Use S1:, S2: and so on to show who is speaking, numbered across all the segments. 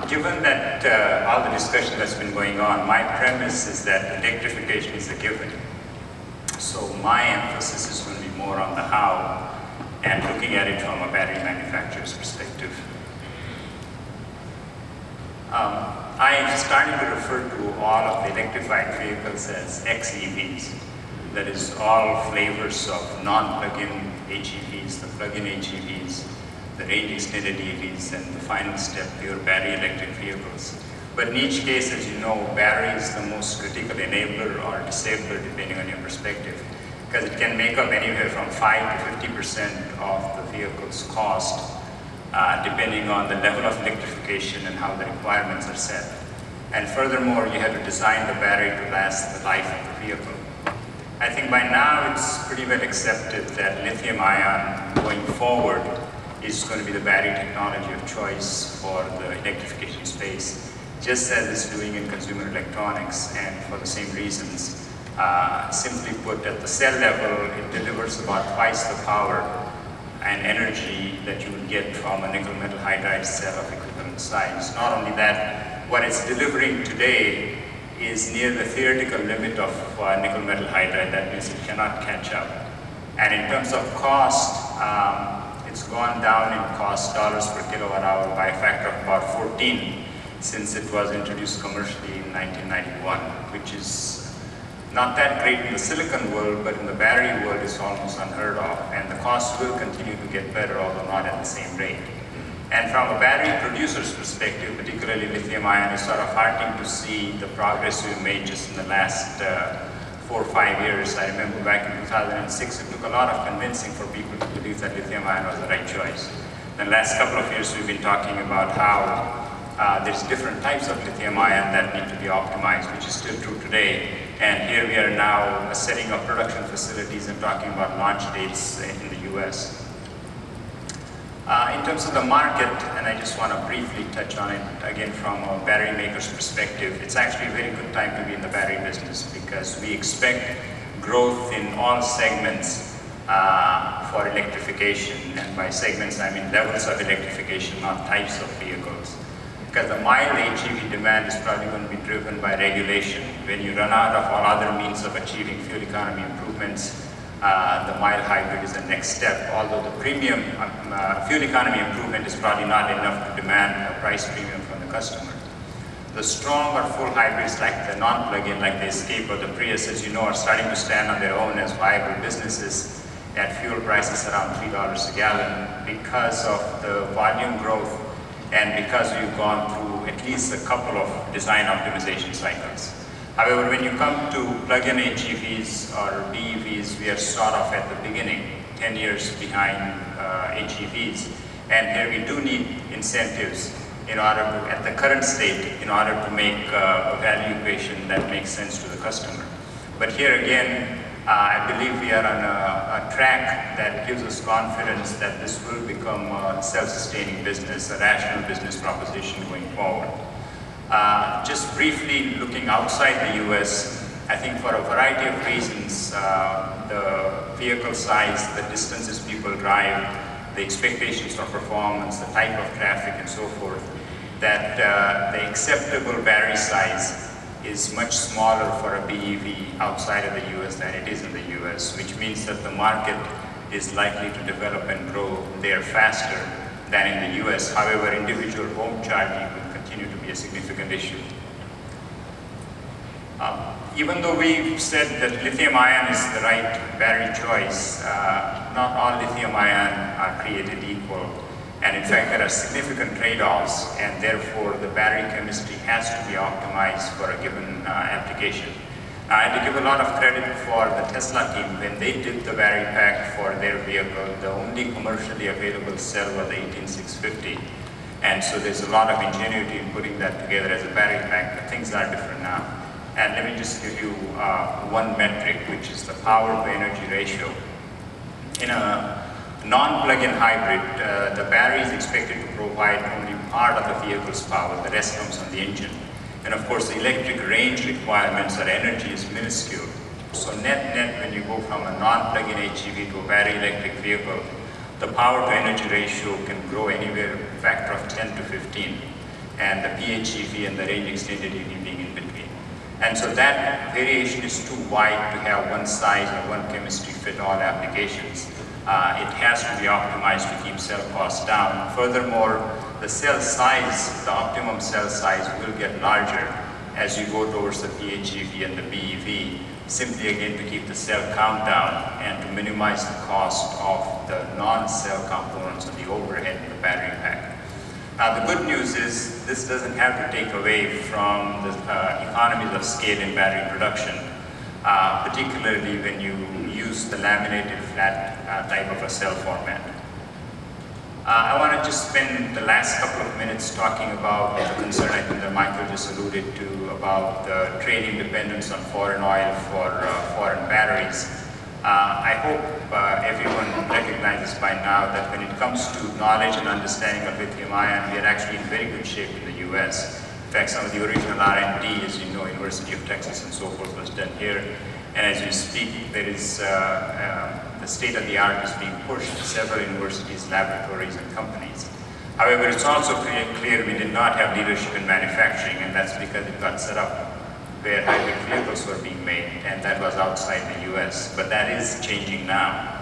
S1: Given that all the discussion that's been going on, my premise is that electrification is a given. So my emphasis is going to be more on the how and looking at it from a battery manufacturer's perspective. I started to refer to all of the electrified vehicles as XEVs. That is all flavors of non-plug-in HEVs, the plug-in HEVs, the range-extended EVs, and the final step, pure battery electric vehicles. But in each case, as you know, battery is the most critical enabler or disabler, depending on your perspective, because it can make up anywhere from 5 to 50% of the vehicle's cost, depending on the level of electrification and how the requirements are set. And furthermore, you have to design the battery to last the life of the vehicle. I think by now it's pretty well accepted that lithium-ion going forward is going to be the battery technology of choice for the electrification space, just as it's doing in consumer electronics, and for the same reasons. Simply put, at the cell level, it delivers about twice the power and energy that you would get from a nickel metal hydride cell of equivalent size. Not only that, what it's delivering today is near the theoretical limit of nickel metal hydride. That means it cannot catch up. And in terms of cost, it's gone down in cost dollars per kilowatt hour by a factor of about 14 since it was introduced commercially in 1991, which is not that great in the silicon world, but in the battery world it's almost unheard of. And the cost will continue to get better, although not at the same rate. And from a battery producer's perspective, particularly lithium-ion, it's sort of heartening to see the progress we've made just in the last 4 or 5 years. I remember back in 2006, it took a lot of convincing for people to believe that lithium-ion was the right choice. In the last couple of years, we've been talking about how there's different types of lithium-ion that need to be optimized, which is still true today. And here we are now setting up production facilities and talking about launch dates in the US. In terms of the market, and I just want to briefly touch on it again from a battery maker's perspective, it's actually a very good time to be in the battery business because we expect growth in all segments for electrification. And by segments, I mean levels of electrification, not types of vehicles. Because the mild HEV demand is probably going to be driven by regulation. When you run out of all other means of achieving fuel economy improvements, the mild hybrid is the next step, although the premium fuel economy improvement is probably not enough to demand a price premium from the customer. The strong or full hybrids like the non-plug-in, like the Escape or the Prius, as you know, are starting to stand on their own as viable businesses at fuel prices around $3 a gallon because of the volume growth and because we've gone through at least a couple of design optimization cycles. However, when you come to plug-in HEVs or BEVs, we are sort of at the beginning, 10 years behind HEVs. And here we do need incentives in order to, at the current state, in order to make a value equation that makes sense to the customer. But here again, I believe we are on a track that gives us confidence that this will become a self-sustaining business, a rational business proposition going forward. Just briefly looking outside the US, I think for a variety of reasons, the vehicle size, the distances people drive, the expectations for performance, the type of traffic and so forth, that the acceptable battery size is much smaller for a BEV outside of the US than it is in the US, which means that the market is likely to develop and grow there faster than in the US. However, individual home charging will continue to be a significant issue. Even though we've said that lithium-ion is the right battery choice, not all lithium-ion are created equal. And in fact, there are significant trade-offs, and therefore the battery chemistry has to be optimized for a given application. I have to give a lot of credit for the Tesla team. When they did the battery pack for their vehicle, the only commercially available cell was the 18650. And so there's a lot of ingenuity in putting that together as a battery pack, but things are different now. And let me just give you one metric, which is the power to energy ratio. In a non-plug-in hybrid, the battery is expected to provide only part of the vehicle's power, the rest comes from the engine. And of course, the electric range requirements or energy is minuscule. So net-net, when you go from a non-plug-in HEV to a battery electric vehicle, the power to energy ratio can grow anywhere a factor of 10 to 15. and the PHEV and the range extended EV being in between. And so that variation is too wide to have one size or one chemistry fit all applications. It has to be optimized to keep cell costs down. Furthermore, the cell size, the optimum cell size will get larger as you go towards the PHEV and the BEV, simply again to keep the cell count down and to minimize the cost of the non-cell components of the overhead of the battery pack. Now the good news is this doesn't have to take away from the economies of scale in battery production, particularly when you use the laminated flat type of a cell format. I want to just spend the last couple of minutes talking about the concern I think that Michael just alluded to about the trading dependence on foreign oil for foreign batteries. I hope everyone recognizes by now that when it comes to knowledge and understanding of lithium-ion, we are actually in very good shape in the US. In fact, some of the original R&D, as you know, University of Texas and so forth, was done here. And as we speak, there is the state-of-the-art is being pushed to several universities, laboratories, and companies. However, it's also clear we did not have leadership in manufacturing, and that's because it got set up where hybrid vehicles were being made, and that was outside the US. But that is changing now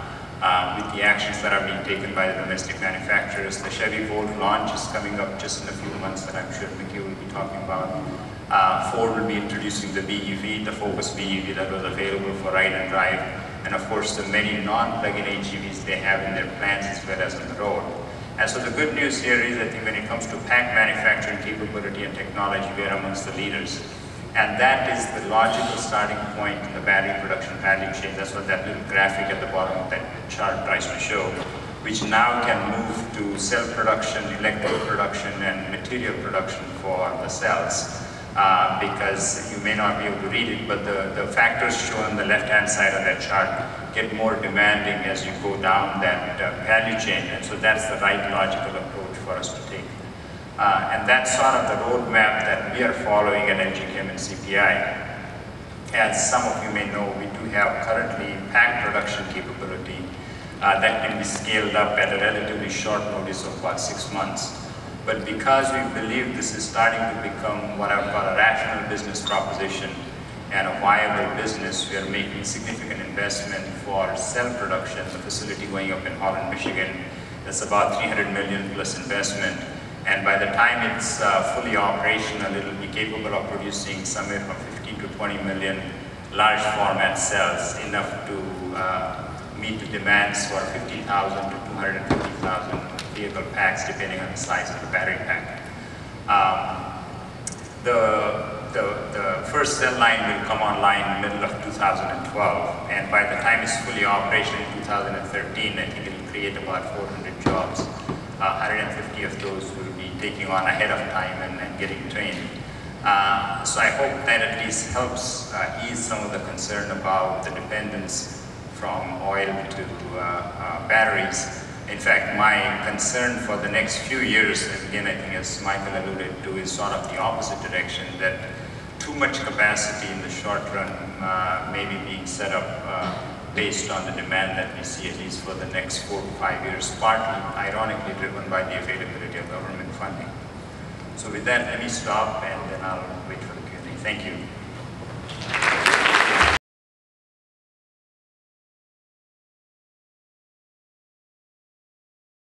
S1: with the actions that are being taken by the domestic manufacturers. The Chevy Volt launch is coming up just in a few months that I'm sure Mickey will be talking about. Ford will be introducing the BEV, the Focus BEV that was available for ride and drive, and of course the many non-plug-in HEVs they have in their plants as well as on the road. And so the good news here is I think when it comes to pack manufacturing capability and technology, we are amongst the leaders. And that is the logical starting point in the battery production value chain. That's what that little graphic at the bottom of that chart tries to show, which now can move to cell production, electrode production, and material production for the cells. Because you may not be able to read it, but the factors shown on the left-hand side of that chart get more demanding as you go down that value chain. And so that's the right logical approach for us to take. And that's sort of the roadmap that we are following at LG Chem and CPI. As some of you may know, we do have currently pack production capability that can be scaled up at a relatively short notice of about 6 months. But because we believe this is starting to become what I would call a rational business proposition and a viable business, we are making significant investment for cell production. The facility going up in Holland, Michigan, that's about $300 million plus investment. And by the time it's fully operational, it will be capable of producing somewhere from 15 to 20 million large format cells, enough to meet the demands for 50,000 to 250,000 vehicle packs, depending on the size of the battery pack. The first cell line will come online in the middle of 2012, and by the time it's fully operational in 2013, I think it will create about 400 jobs. 150 of those will be taking on ahead of time and getting trained. So I hope that at least helps ease some of the concern about the dependence from oil to batteries. In fact, my concern for the next few years, and again I think as Michael alluded to, is sort of the opposite direction, that too much capacity in the short run may be being set up based on the demand that we see, at least for the next 4 to 5 years, partly ironically driven by the availability of government funding. So with that, let me stop and then I'll wait for the Q&A. Thank you.